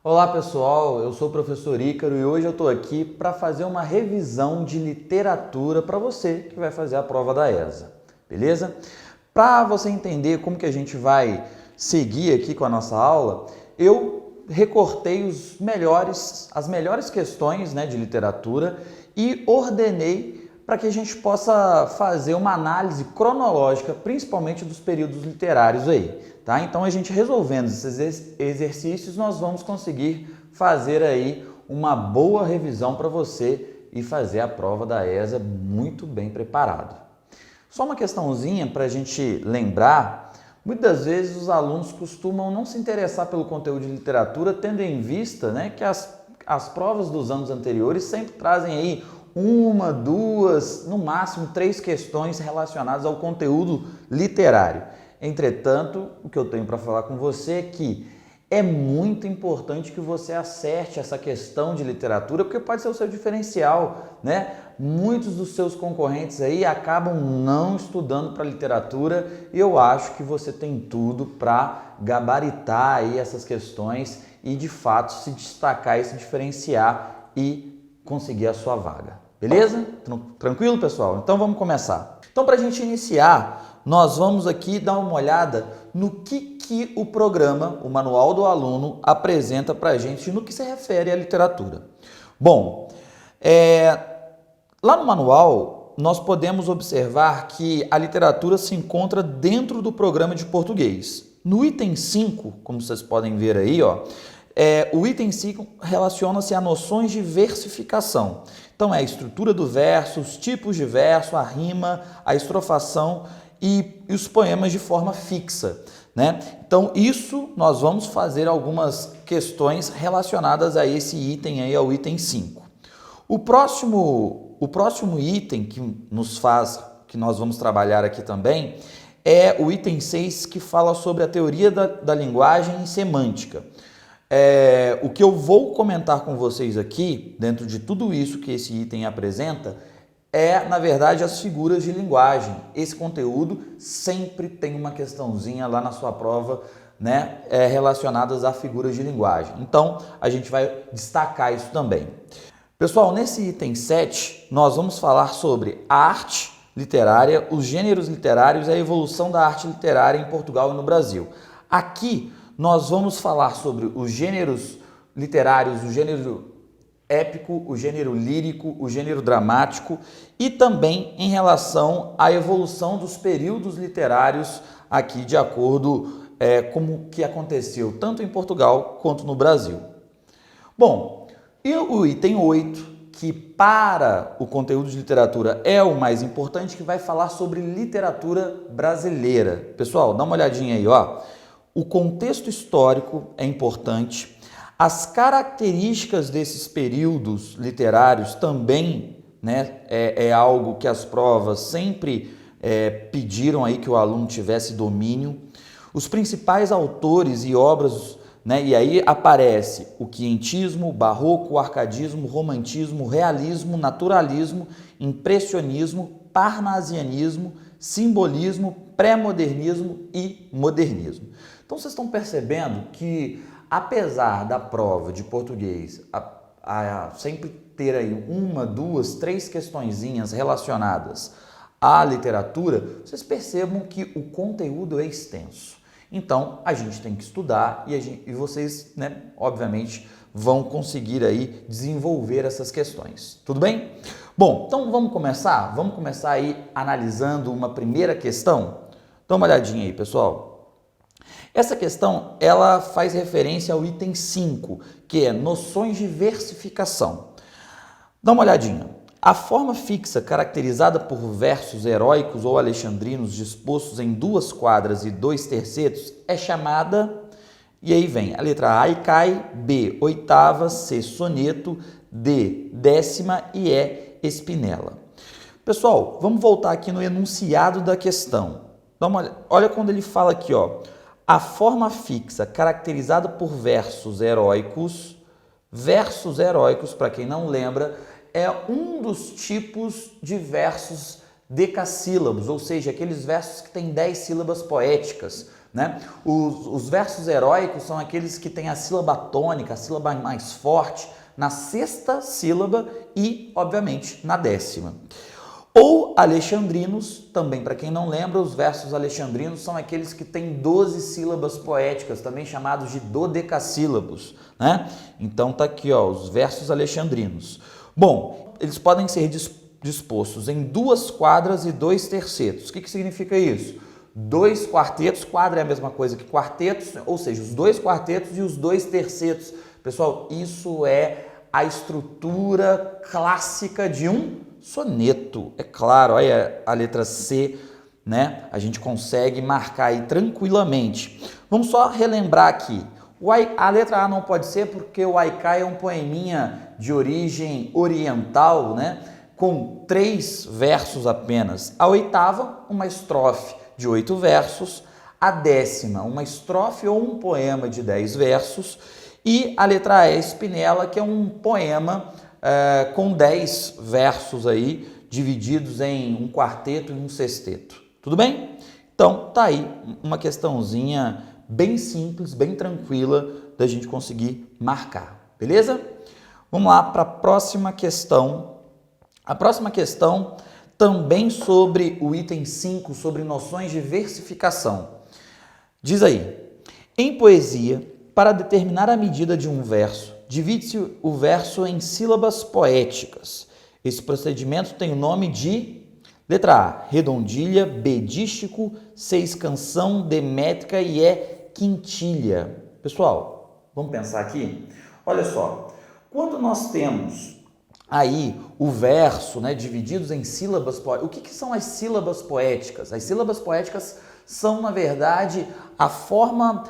Olá pessoal, eu sou o professor Ícaro e hoje eu estou aqui para fazer uma revisão de literatura para você que vai fazer a prova da ESA, beleza? Para você entender como que a gente vai seguir aqui com a nossa aula, eu recortei as melhores questões, de literatura e ordenei para que a gente possa fazer uma análise cronológica, principalmente dos períodos literários aí, tá? Então a gente resolvendo esses exercícios, nós vamos conseguir fazer aí uma boa revisão para você e fazer a prova da ESA muito bem preparado. Só uma questãozinha para a gente lembrar, muitas vezes os alunos costumam não se interessar pelo conteúdo de literatura, tendo em vista, que as provas dos anos anteriores sempre trazem aí uma, duas, no máximo 3 questões relacionadas ao conteúdo literário. Entretanto, o que eu tenho para falar com você é que é muito importante que você acerte essa questão de literatura, porque pode ser o seu diferencial, Muitos dos seus concorrentes aí acabam não estudando para literatura e eu acho que você tem tudo para gabaritar aí essas questões e de fato se destacar e se diferenciar e conseguir a sua vaga. Beleza? Tranquilo, pessoal? Então vamos começar. Então, para a gente iniciar, nós vamos aqui dar uma olhada no que o programa, o Manual do Aluno, apresenta para a gente no que se refere à literatura. Bom, lá no manual, nós podemos observar que a literatura se encontra dentro do programa de português. No item 5, como vocês podem ver aí, o item 5 relaciona-se a noções de versificação. Então, é a estrutura do verso, os tipos de verso, a rima, a estrofação e os poemas de forma fixa, Então, isso nós vamos fazer algumas questões relacionadas a esse item aí, ao item 5. O próximo item que nós vamos trabalhar aqui também é o item 6, que fala sobre a teoria da linguagem e semântica. O que eu vou comentar com vocês aqui, dentro de tudo isso que esse item apresenta, na verdade, as figuras de linguagem. Esse conteúdo sempre tem uma questãozinha lá na sua prova, relacionadas a figuras de linguagem. Então, a gente vai destacar isso também. Pessoal, nesse item 7, nós vamos falar sobre a arte literária, os gêneros literários e a evolução da arte literária em Portugal e no Brasil. Aqui, nós vamos falar sobre os gêneros literários, o gênero épico, o gênero lírico, o gênero dramático e também em relação à evolução dos períodos literários aqui de acordo com o que aconteceu tanto em Portugal quanto no Brasil. Bom, e o item 8, que para o conteúdo de literatura é o mais importante, que vai falar sobre literatura brasileira. Pessoal, dá uma olhadinha aí, O contexto histórico é importante. As características desses períodos literários também, é algo que as provas sempre pediram aí que o aluno tivesse domínio. Os principais autores e obras, e aí aparece o quientismo, o barroco, o arcadismo, o romantismo, o realismo, naturalismo, impressionismo, parnasianismo, simbolismo, pré-modernismo e modernismo. Então vocês estão percebendo que, apesar da prova de português sempre ter aí uma, duas, 3 questõezinhas relacionadas à literatura, vocês percebam que o conteúdo é extenso. Então, a gente tem que estudar e vocês, obviamente, vão conseguir aí desenvolver essas questões. Tudo bem? Bom, então vamos começar? Vamos começar aí analisando uma primeira questão? Dá uma olhadinha aí, pessoal. Essa questão, ela faz referência ao item 5, que é noções de versificação. Dá uma olhadinha. A forma fixa, caracterizada por versos heróicos ou alexandrinos dispostos em 2 quadras e 2 tercetos, é chamada, e aí vem a letra A e cai, B, oitava, C, soneto, D, décima e E, espinela. Pessoal, vamos voltar aqui no enunciado da questão. Olha quando ele fala aqui, a forma fixa, caracterizada por versos heróicos, para quem não lembra, é um dos tipos de versos decassílabos, ou seja, aqueles versos que têm 10 sílabas poéticas, né? Os versos heróicos são aqueles que têm a sílaba tônica, a sílaba mais forte, na sexta sílaba e, obviamente, na décima. Ou alexandrinos, também para quem não lembra, os versos alexandrinos são aqueles que têm 12 sílabas poéticas, também chamados de dodecassílabos, né? Então tá aqui, ó, os versos alexandrinos. Bom, eles podem ser dispostos em 2 quadras e 2 tercetos. O que significa isso? 2 quartetos, quadra é a mesma coisa que quartetos, ou seja, os 2 quartetos e os 2 tercetos. Pessoal, isso é a estrutura clássica de um soneto. É claro, olha a letra C, né? A gente consegue marcar aí tranquilamente. Vamos só relembrar aqui. A letra A não pode ser porque o haikai é um poeminha de origem oriental, né? Com 3 versos apenas. A oitava, uma estrofe de 8 versos. A décima, uma estrofe ou um poema de 10 versos. E a letra E, Spinella, que é um poema com 10 versos aí, divididos em um quarteto e um sexteto. Tudo bem? Então, tá aí uma questãozinha bem simples, bem tranquila da gente conseguir marcar, beleza? Vamos lá para a próxima questão. A próxima questão também sobre o item 5, sobre noções de versificação. Diz aí, em poesia, para determinar a medida de um verso, divide-se o verso em sílabas poéticas. Esse procedimento tem o nome de letra A, redondilha, B, dístico, C, escansão, D, métrica e E, quintilha. Pessoal, vamos pensar aqui? Olha só, quando nós temos aí o verso, né, divididos em sílabas poéticas, o que são as sílabas poéticas? As sílabas poéticas são, na verdade, a forma,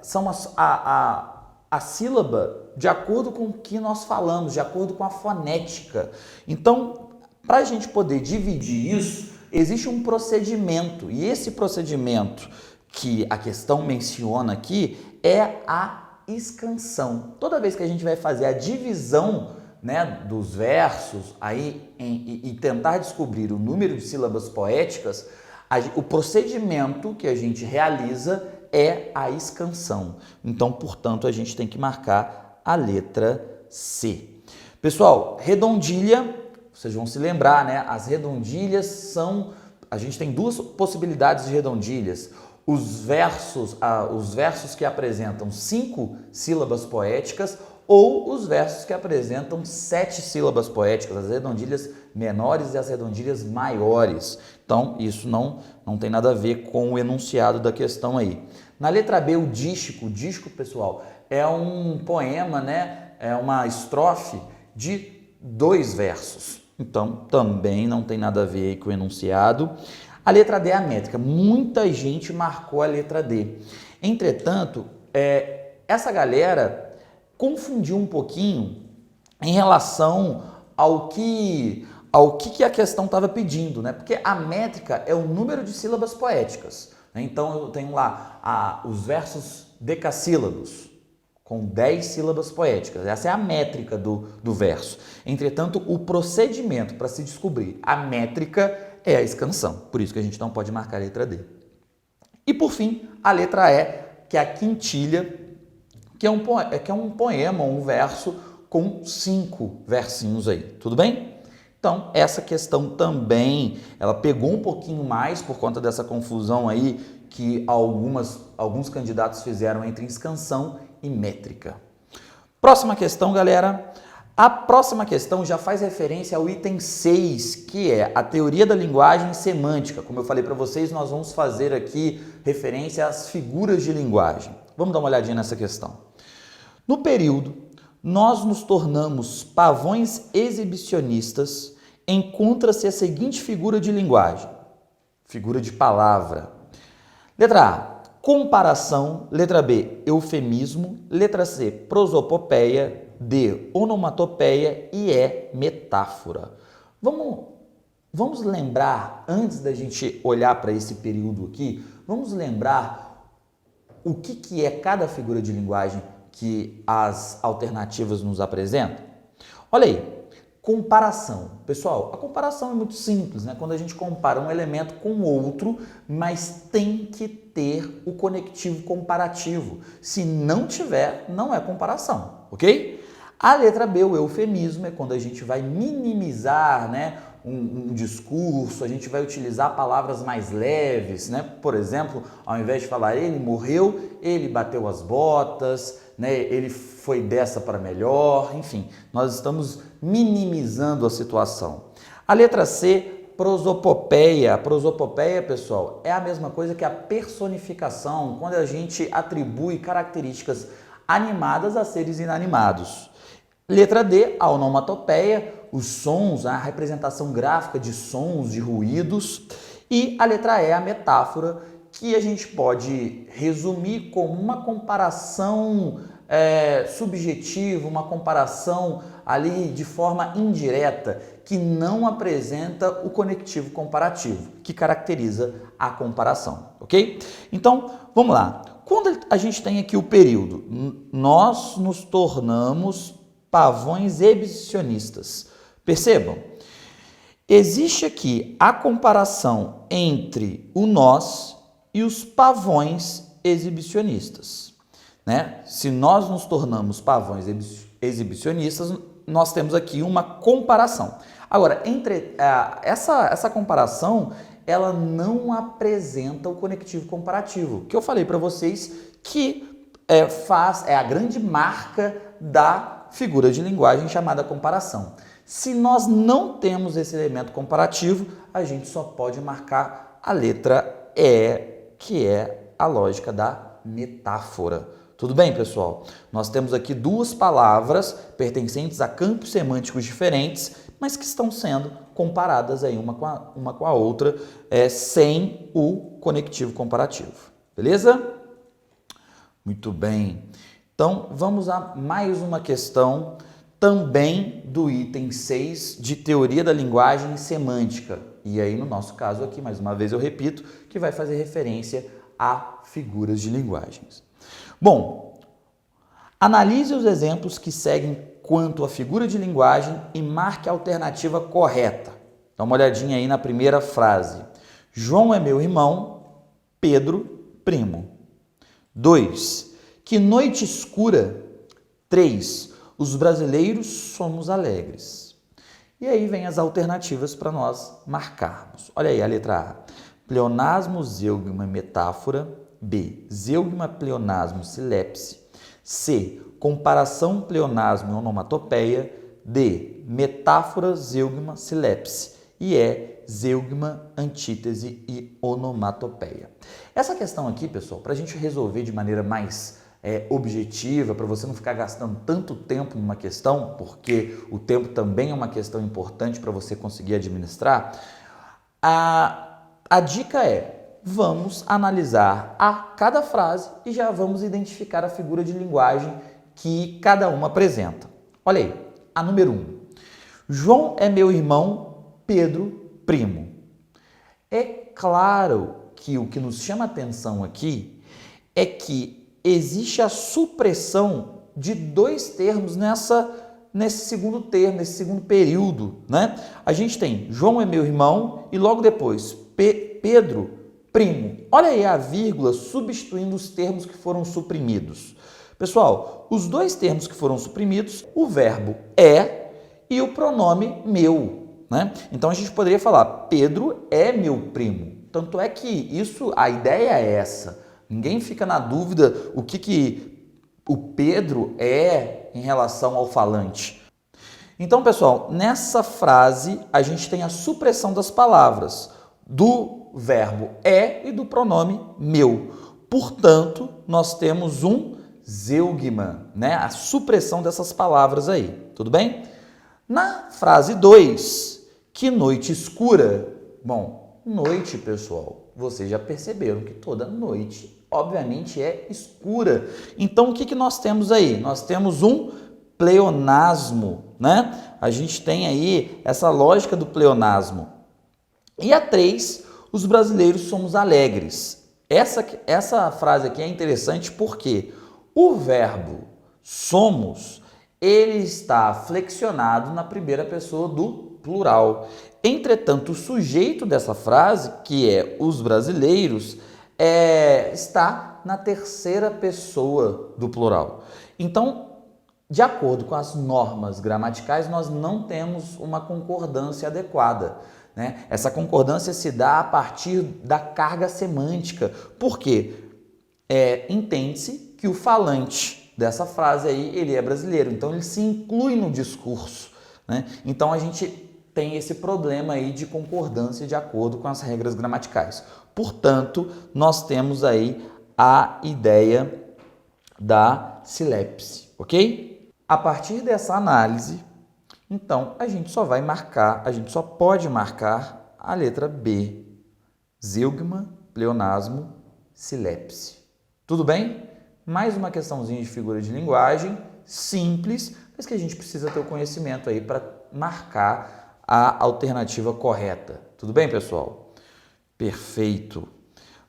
são a sílaba de acordo com o que nós falamos, de acordo com a fonética. Então, para a gente poder dividir isso, existe um procedimento, e esse procedimento que a questão menciona aqui é a escansão. Toda vez que a gente vai fazer a divisão, né, dos versos aí e tentar descobrir o número de sílabas poéticas, o procedimento que a gente realiza é a escansão. Então, portanto, a gente tem que marcar a letra C. Pessoal, redondilha, vocês vão se lembrar, né? As redondilhas são... A gente tem 2 possibilidades de redondilhas. Os versos que apresentam 5 sílabas poéticas ou os versos que apresentam 7 sílabas poéticas, as redondilhas menores e as redondilhas maiores. Então, isso não tem nada a ver com o enunciado da questão aí. Na letra B, o dístico, pessoal, é um poema, né? É uma estrofe de 2 versos. Então, também não tem nada a ver aí com o enunciado. A letra D é a métrica. Muita gente marcou a letra D. Entretanto, essa galera confundiu um pouquinho em relação ao que a questão estava pedindo, né? Porque a métrica é o número de sílabas poéticas, né? Então eu tenho lá os versos decassílabos com 10 sílabas poéticas. Essa é a métrica do verso. Entretanto, o procedimento para se descobrir a métrica é a escansão. Por isso que a gente não pode marcar a letra D. E por fim, a letra E, que é a quintilha, que é um poema, um verso com 5 versinhos aí, tudo bem? Então, essa questão também, ela pegou um pouquinho mais por conta dessa confusão aí que alguns candidatos fizeram entre escansão e métrica. Próxima questão, galera. A próxima questão já faz referência ao item 6, que é a teoria da linguagem semântica. Como eu falei para vocês, nós vamos fazer aqui referência às figuras de linguagem. Vamos dar uma olhadinha nessa questão. No período, nós nos tornamos pavões exibicionistas, encontra-se a seguinte figura de linguagem, figura de palavra. Letra A, comparação. Letra B, eufemismo. Letra C, prosopopeia. D, onomatopeia. E E, metáfora. Vamos lembrar, antes da gente olhar para esse período aqui, vamos lembrar o que é cada figura de linguagem que as alternativas nos apresentam? Olha aí, Comparação. Pessoal, a comparação é muito simples, né? Quando a gente compara um elemento com outro, mas tem que ter o conectivo comparativo. Se não tiver, não é comparação, ok? A letra B, o eufemismo, é quando a gente vai minimizar, né, um discurso, a gente vai utilizar palavras mais leves, né? Por exemplo, ao invés de falar ele morreu, ele bateu as botas, né? Ele foi dessa para melhor, enfim, nós estamos minimizando a situação. A letra C, prosopopeia. A prosopopeia, pessoal, é a mesma coisa que a personificação, quando a gente atribui características animadas a seres inanimados. Letra D, a onomatopeia, os sons, a representação gráfica de sons, de ruídos. E a letra E, a metáfora, que a gente pode resumir como uma comparação subjetiva, uma comparação ali de forma indireta, que não apresenta o conectivo comparativo, que caracteriza a comparação, ok? Então, vamos lá. Quando a gente tem aqui o período, nós nos tornamos pavões exibicionistas. Percebam, existe aqui a comparação entre o nós e os pavões exibicionistas, né? Se nós nos tornamos pavões exibicionistas, nós temos aqui uma comparação. Agora, essa comparação, ela não apresenta o conectivo comparativo, que eu falei para vocês que é a grande marca da figura de linguagem chamada comparação. Se nós não temos esse elemento comparativo, a gente só pode marcar a letra E, que é a lógica da metáfora. Tudo bem, pessoal? Nós temos aqui duas palavras pertencentes a campos semânticos diferentes, mas que estão sendo comparadas aí uma com a outra, sem o conectivo comparativo. Beleza? Muito bem. Então, vamos a mais uma questão também do item 6 de teoria da linguagem e semântica. E aí, no nosso caso aqui, mais uma vez eu repito, que vai fazer referência a figuras de linguagens. Bom, analise os exemplos que seguem quanto à figura de linguagem e marque a alternativa correta. Dá uma olhadinha aí na primeira frase. João é meu irmão, Pedro, primo. 2. Que noite escura. 3. Os brasileiros somos alegres. E aí vem as alternativas para nós marcarmos. Olha aí a letra A. Pleonasmo, zeugma, metáfora. B. Zeugma, pleonasmo, silepse. C. Comparação, pleonasmo e onomatopeia. D. Metáfora, zeugma, silepse. E E. Zeugma, antítese e onomatopeia. Essa questão aqui, pessoal, para a gente resolver de maneira mais objetiva, para você não ficar gastando tanto tempo numa questão, porque o tempo também é uma questão importante para você conseguir administrar, a dica é: vamos analisar a cada frase e já vamos identificar a figura de linguagem que cada uma apresenta. Olha aí, a número 1. João é meu irmão, Pedro, primo. É claro que o que nos chama a atenção aqui é que existe a supressão de dois termos nesse segundo termo, nesse segundo período, né? A gente tem João é meu irmão e logo depois Pedro, primo. Olha aí a vírgula substituindo os termos que foram suprimidos. Pessoal, os dois termos que foram suprimidos, o verbo é e o pronome meu, né? Então a gente poderia falar Pedro é meu primo. Tanto é que a ideia é essa. Ninguém fica na dúvida o que o Pedro é em relação ao falante. Então, pessoal, nessa frase a gente tem a supressão das palavras do verbo é e do pronome meu. Portanto, nós temos um zeugma, né? A supressão dessas palavras aí. Tudo bem? Na frase 2, que noite escura. Bom, noite, pessoal, vocês já perceberam que toda noite, obviamente, é escura. Então, o que nós temos aí? Nós temos um pleonasmo, né? A gente tem aí essa lógica do pleonasmo. E a 3, os brasileiros somos alegres. Essa frase aqui é interessante porque o verbo somos, ele está flexionado na primeira pessoa do plural. Entretanto, o sujeito dessa frase, que é os brasileiros, está na terceira pessoa do plural. Então, de acordo com as normas gramaticais, nós não temos uma concordância adequada, né? Essa concordância se dá a partir da carga semântica. Por quê? Entende-se que o falante dessa frase aí, ele é brasileiro, então ele se inclui no discurso, né? Então a gente tem esse problema aí de concordância de acordo com as regras gramaticais. Portanto, nós temos aí a ideia da silepse, ok? A partir dessa análise, então, a gente só pode marcar a letra B, zeugma, pleonasmo, silepse. Tudo bem? Mais uma questãozinha de figura de linguagem, simples, mas que a gente precisa ter o conhecimento aí para marcar a alternativa correta. Tudo bem, pessoal? Perfeito.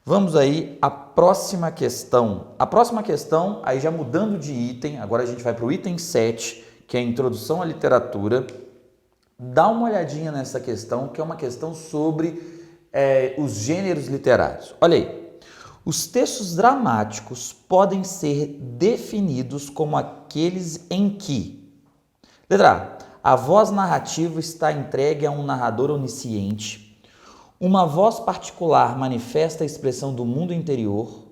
Vamos aí à próxima questão. A próxima questão, aí já mudando de item, agora a gente vai para o item 7, que é a introdução à literatura. Dá uma olhadinha nessa questão, que é uma questão sobre os gêneros literários. Olha aí. Os textos dramáticos podem ser definidos como aqueles em que: letra A voz narrativa está entregue a um narrador onisciente. Uma voz particular manifesta a expressão do mundo interior.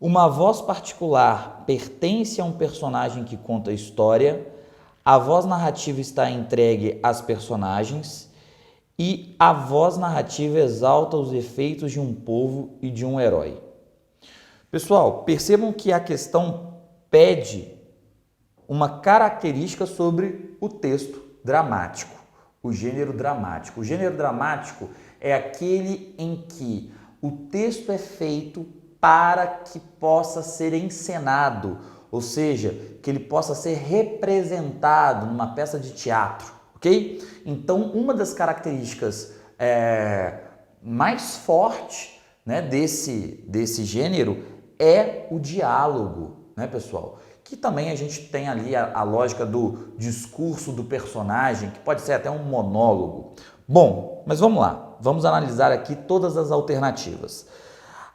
Uma voz particular pertence a um personagem que conta a história. A voz narrativa está entregue às personagens. E a voz narrativa exalta os efeitos de um povo e de um herói. Pessoal, percebam que a questão pede uma característica sobre o texto dramático, o gênero dramático. O gênero dramático é aquele em que o texto é feito para que possa ser encenado, ou seja, que ele possa ser representado numa peça de teatro, ok? Então, uma das características mais fortes, né, desse gênero é o diálogo, né, pessoal? Que também a gente tem ali a lógica do discurso do personagem, que pode ser até um monólogo. Bom, mas vamos lá. Vamos analisar aqui todas as alternativas.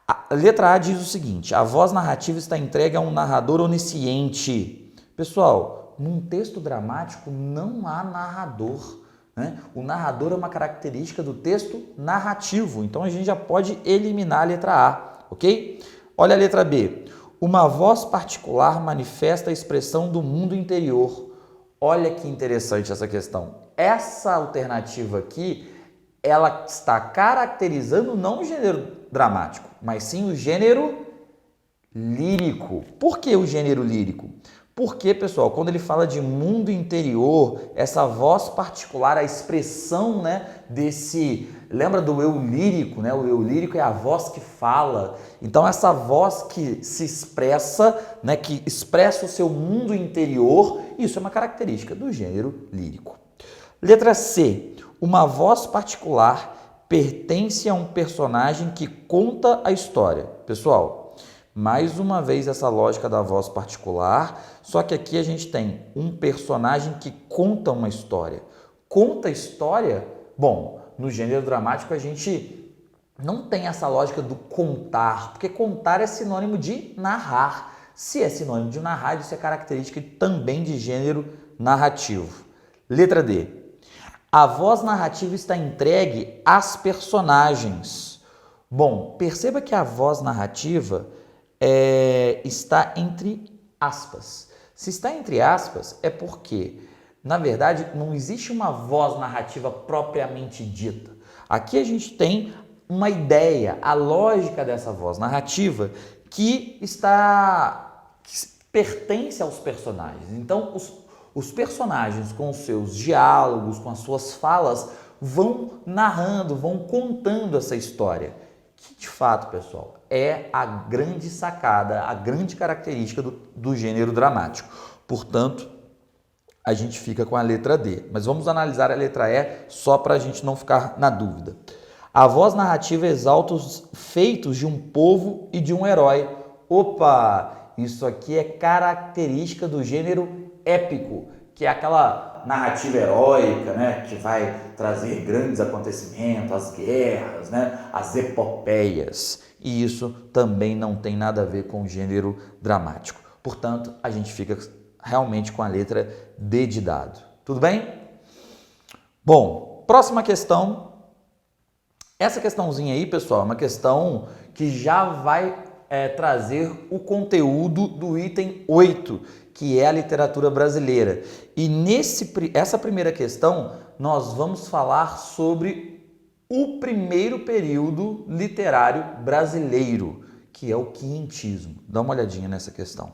A letra A diz o seguinte: a voz narrativa está entregue a um narrador onisciente. Pessoal, num texto dramático não há narrador, né? O narrador é uma característica do texto narrativo, então a gente já pode eliminar a letra A, ok? Olha a letra B. Uma voz particular manifesta a expressão do mundo interior. Olha que interessante essa questão. Essa alternativa aqui, ela está caracterizando não o gênero dramático, mas sim o gênero lírico. Por que o gênero lírico? Porque, pessoal, quando ele fala de mundo interior, essa voz particular, a expressão, né, desse... Lembra do eu lírico, né? O eu lírico é a voz que fala. Então, essa voz que se expressa, né, que expressa o seu mundo interior, isso é uma característica do gênero lírico. Letra C. Uma voz particular pertence a um personagem que conta a história. Pessoal, mais uma vez essa lógica da voz particular, só que aqui a gente tem um personagem que conta uma história. Conta a história? Bom, no gênero dramático a gente não tem essa lógica do contar, porque contar é sinônimo de narrar. Se é sinônimo de narrar, isso é característica também de gênero narrativo. Letra D. A voz narrativa está entregue às personagens. Bom, perceba que a voz narrativa está entre aspas. Se está entre aspas, é porque, na verdade, não existe uma voz narrativa propriamente dita. Aqui a gente tem uma ideia, a lógica dessa voz narrativa que pertence aos personagens. Então, os personagens com os seus diálogos, com as suas falas, vão narrando, vão contando essa história. Que, de fato, pessoal, é a grande sacada, a grande característica do gênero dramático. Portanto, a gente fica com a letra D. Mas vamos analisar a letra E só para a gente não ficar na dúvida. A voz narrativa exalta os feitos de um povo e de um herói. Opa! Isso aqui é característica do gênero épico, que é aquela narrativa heróica, né, que vai trazer grandes acontecimentos, as guerras, né, as epopeias. E isso também não tem nada a ver com o gênero dramático. Portanto, a gente fica realmente com a letra D de dado. Tudo bem? Bom, próxima questão. Essa questãozinha aí, pessoal, é uma questão que já vai trazer o conteúdo do item 8, que é a literatura brasileira. E essa primeira questão, nós vamos falar sobre o primeiro período literário brasileiro, que é o quinhentismo. Dá uma olhadinha nessa questão.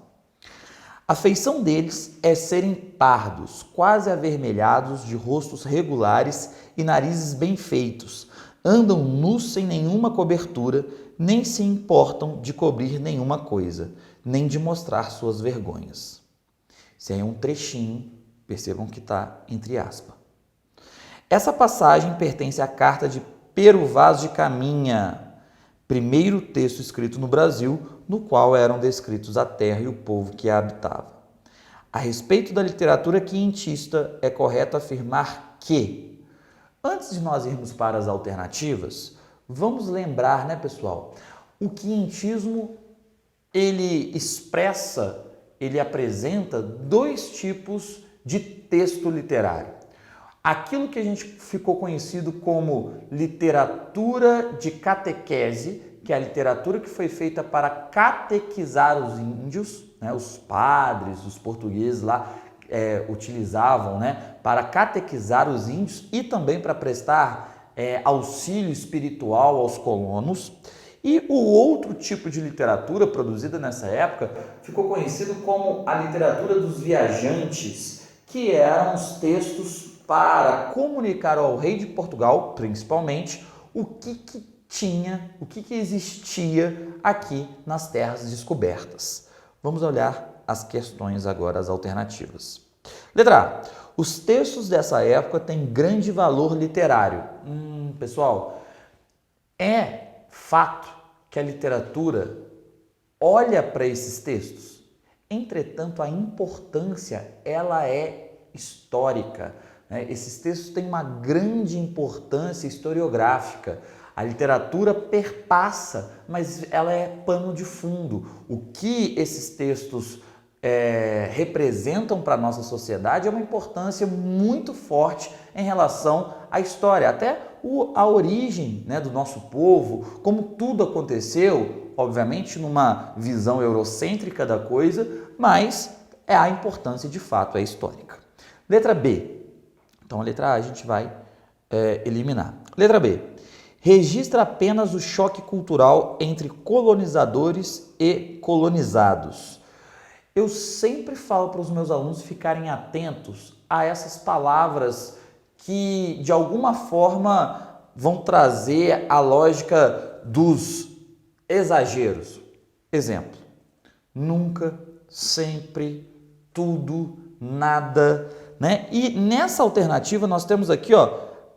A feição deles é serem pardos, quase avermelhados, de rostos regulares e narizes bem feitos. Andam nus sem nenhuma cobertura, nem se importam de cobrir nenhuma coisa, nem de mostrar suas vergonhas. Isso aí é um trechinho, percebam que está entre aspas. Essa passagem pertence à carta de Pero Vaz de Caminha, primeiro texto escrito no Brasil, no qual eram descritos a terra e o povo que a habitava. A respeito da literatura quinhentista, é correto afirmar que, antes de nós irmos para as alternativas, vamos lembrar, né, pessoal, o quinhentismo, ele apresenta dois tipos de texto literário. Aquilo que a gente ficou conhecido como literatura de catequese, que é a literatura que foi feita para catequizar os índios, né, os padres, os portugueses lá utilizavam, né, para catequizar os índios e também para prestar auxílio espiritual aos colonos. E o outro tipo de literatura produzida nessa época ficou conhecido como a literatura dos viajantes, que eram os textos para comunicar ao rei de Portugal, principalmente, o que existia aqui nas terras descobertas. Vamos olhar as questões agora, as alternativas. Letra A. Os textos dessa época têm grande valor literário. Pessoal, é fato que a literatura olha para esses textos. Entretanto, a importância, ela é histórica. Esses textos têm uma grande importância historiográfica. A literatura perpassa, mas ela é pano de fundo. O que esses textos representam para a nossa sociedade é uma importância muito forte em relação à história, até a origem, né, do nosso povo, como tudo aconteceu, obviamente numa visão eurocêntrica da coisa, mas a importância de fato é histórica. Letra B. Então, a letra A a gente vai eliminar. Letra B. Registra apenas o choque cultural entre colonizadores e colonizados. Eu sempre falo para os meus alunos ficarem atentos a essas palavras que, de alguma forma, vão trazer a lógica dos exageros. Exemplo: nunca, sempre, tudo, nada, né? E nessa alternativa nós temos aqui,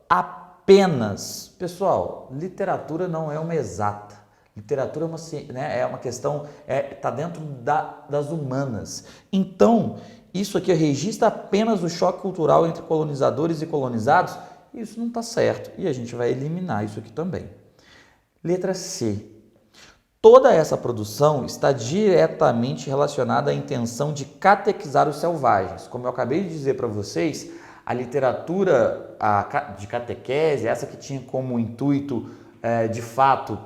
apenas. Pessoal, literatura não é uma exata. Literatura é uma questão, está dentro das humanas. Então, isso aqui registra apenas o choque cultural entre colonizadores e colonizados. Isso não está certo e a gente vai eliminar isso aqui também. Letra C. Toda essa produção está diretamente relacionada à intenção de catequizar os selvagens. Como eu acabei de dizer para vocês, a literatura de catequese, essa que tinha como intuito, de fato,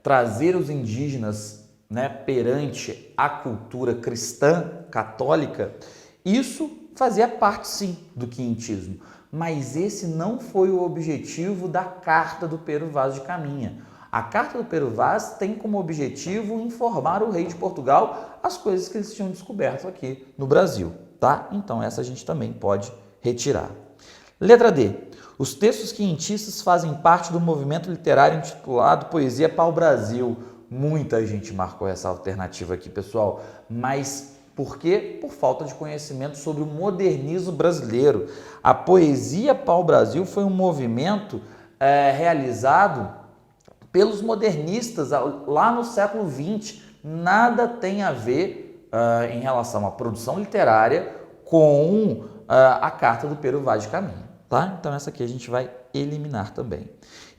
trazer os indígenas, né, perante a cultura cristã, católica, isso fazia parte, sim, do quinhentismo. Mas esse não foi o objetivo da carta do Pero Vaz de Caminha. A carta do Pero Vaz tem como objetivo informar o rei de Portugal as coisas que eles tinham descoberto aqui no Brasil, tá? Então essa a gente também pode retirar. Letra D. Os textos quinhentistas fazem parte do movimento literário intitulado Poesia Pau-Brasil. Muita gente marcou essa alternativa aqui, pessoal, mas por quê? Por falta de conhecimento sobre o modernismo brasileiro. A Poesia Pau-Brasil foi um movimento realizado pelos modernistas lá no século XX. Nada tem a ver em relação à produção literária com a carta do Pero Vaz de Caminha, tá? Então essa aqui a gente vai eliminar também.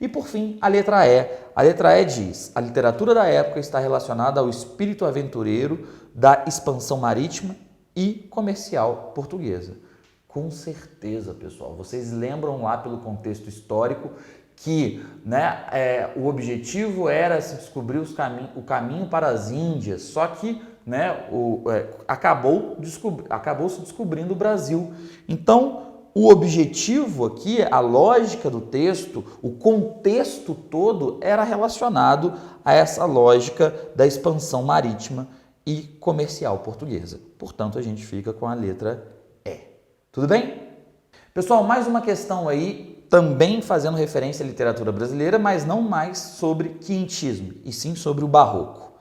E por fim, a letra E. A letra E diz: a literatura da época está relacionada ao espírito aventureiro da expansão marítima e comercial portuguesa. Com certeza, pessoal. Vocês lembram lá pelo contexto histórico que, né, o objetivo era se descobrir o caminho para as Índias, só que, né, acabou se descobrindo o Brasil. Então, o objetivo aqui, a lógica do texto, o contexto todo era relacionado a essa lógica da expansão marítima e comercial portuguesa. Portanto, a gente fica com a letra E. Tudo bem? Pessoal, mais uma questão aí, também fazendo referência à literatura brasileira, mas não mais sobre quinhentismo, e sim sobre o barroco.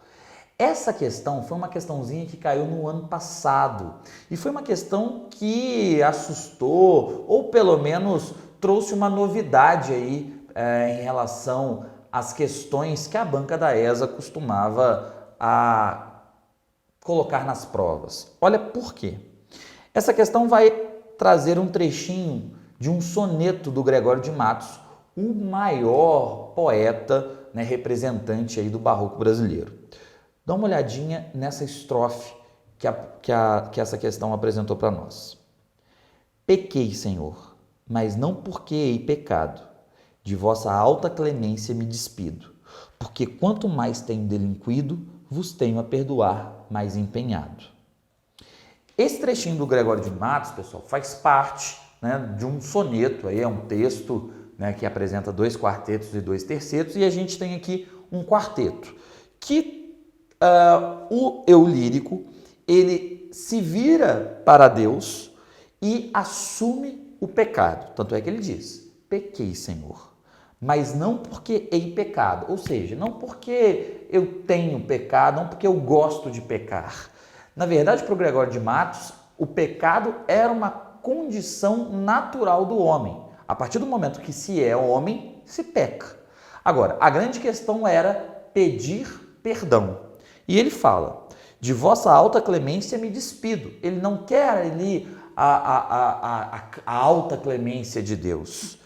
Essa questão foi uma questãozinha que caiu no ano passado e foi uma questão que assustou ou pelo menos trouxe uma novidade aí em relação às questões que a banca da ESA costumava a colocar nas provas. Olha por quê. Essa questão vai trazer um trechinho de um soneto do Gregório de Matos, o maior poeta, né, representante aí do barroco brasileiro. Dá uma olhadinha nessa estrofe que essa questão apresentou para nós. Pequei, Senhor, mas não porque hei pecado. De vossa alta clemência me despido, porque quanto mais tenho delinquido, vos tenho a perdoar mais empenhado. Esse trechinho do Gregório de Matos, pessoal, faz parte, né, de um soneto, aí é um texto, né, que apresenta 2 quartetos e 2 tercetos, e a gente tem aqui um quarteto, que o eu lírico, ele se vira para Deus e assume o pecado. Tanto é que ele diz, pequei, Senhor, mas não porque hei pecado, ou seja, não porque eu tenho pecado, não porque eu gosto de pecar. Na verdade, para o Gregório de Matos, o pecado era uma condição natural do homem. A partir do momento que se é homem, se peca. Agora, a grande questão era pedir perdão. E ele fala, de vossa alta clemência me despido. Ele não quer ali a alta clemência de Deus.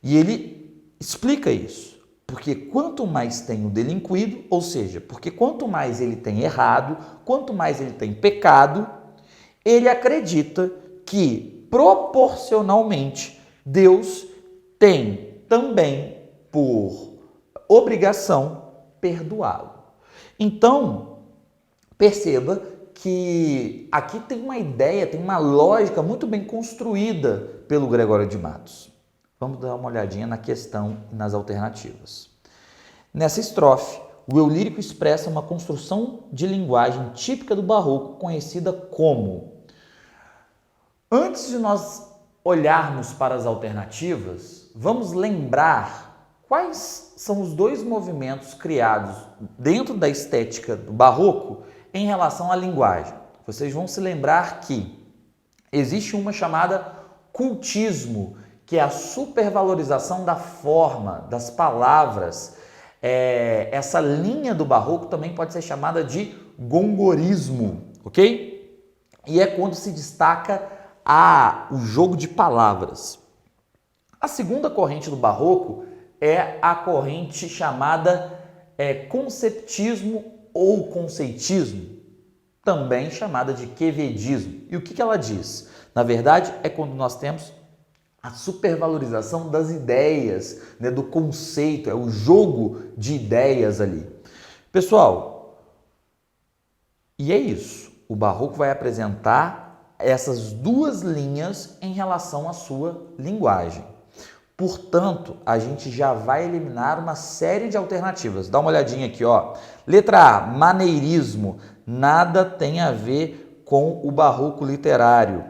E ele explica isso. Porque quanto mais tem o delinquido, ou seja, porque quanto mais ele tem errado, quanto mais ele tem pecado, ele acredita que proporcionalmente Deus tem também por obrigação perdoá-lo. Então, perceba que aqui tem uma ideia, tem uma lógica muito bem construída pelo Gregório de Matos. Vamos dar uma olhadinha na questão e nas alternativas. Nessa estrofe, o eu lírico expressa uma construção de linguagem típica do barroco, conhecida como... Antes de nós olharmos para as alternativas, vamos lembrar quais são os 2 movimentos criados dentro da estética do barroco em relação à linguagem. Vocês vão se lembrar que existe uma chamada cultismo, que é a supervalorização da forma, das palavras. Essa linha do barroco também pode ser chamada de gongorismo, ok? E é quando se destaca o jogo de palavras. A segunda corrente do barroco é a corrente chamada conceptismo ou conceitismo, também chamada de quevedismo. E o que ela diz? Na verdade, é quando nós temos a supervalorização das ideias, né, do conceito, é o jogo de ideias ali. Pessoal, e é isso. O barroco vai apresentar essas 2 linhas em relação à sua linguagem. Portanto, a gente já vai eliminar uma série de alternativas. Dá uma olhadinha aqui, ó. Letra A, maneirismo. Nada tem a ver com o barroco literário.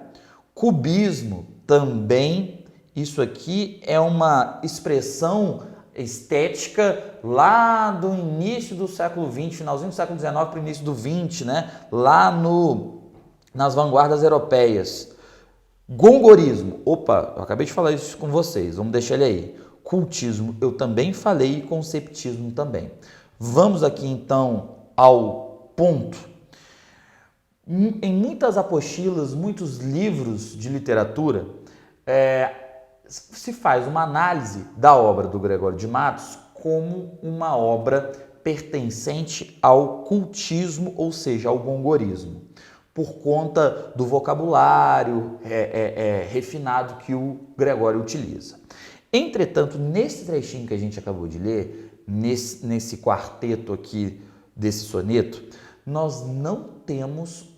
Cubismo, também. Isso aqui é uma expressão estética lá do início do século XX, finalzinho do século XIX para o início do XX, né? Lá nas vanguardas europeias. Gongorismo, opa, eu acabei de falar isso com vocês, vamos deixar ele aí. Cultismo, eu também falei, e conceptismo também. Vamos aqui então ao ponto. Em muitas apostilas, muitos livros de literatura, se faz uma análise da obra do Gregório de Matos como uma obra pertencente ao cultismo, ou seja, ao gongorismo, por conta do vocabulário refinado que o Gregório utiliza. Entretanto, nesse trechinho que a gente acabou de ler, nesse quarteto aqui desse soneto, nós não temos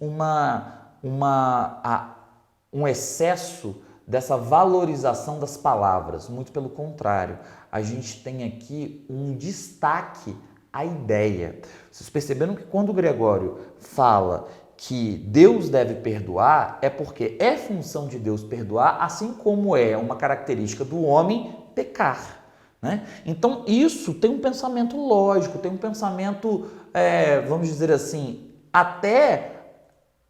um excesso dessa valorização das palavras, muito pelo contrário, a gente tem aqui um destaque à ideia. Vocês perceberam que quando o Gregório fala que Deus deve perdoar, é porque é função de Deus perdoar, assim como é uma característica do homem pecar, né? Então isso tem um pensamento lógico, tem um pensamento, vamos dizer assim, até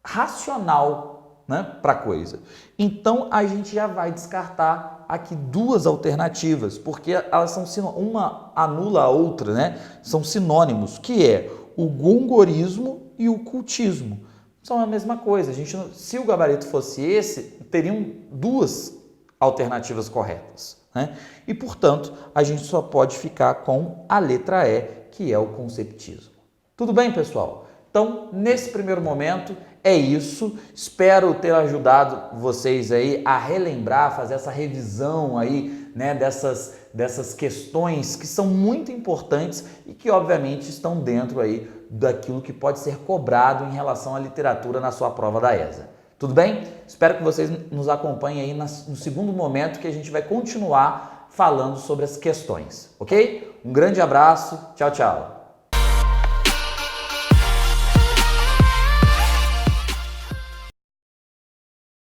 racional, né, para a coisa. Então a gente já vai descartar aqui duas alternativas, porque elas são uma anula a outra, né? São sinônimos, que é o gongorismo e o cultismo. São a mesma coisa. Se o gabarito fosse esse, teriam duas alternativas corretas, né? E, portanto, a gente só pode ficar com a letra E, que é o conceptismo. Tudo bem, pessoal? Então, nesse primeiro momento, é isso. Espero ter ajudado vocês aí a relembrar, fazer essa revisão aí, né, dessas questões que são muito importantes e que, obviamente, estão dentro aí daquilo que pode ser cobrado em relação à literatura na sua prova da ESA. Tudo bem? Espero que vocês nos acompanhem aí no segundo momento, que a gente vai continuar falando sobre as questões, ok? Um grande abraço, tchau, tchau!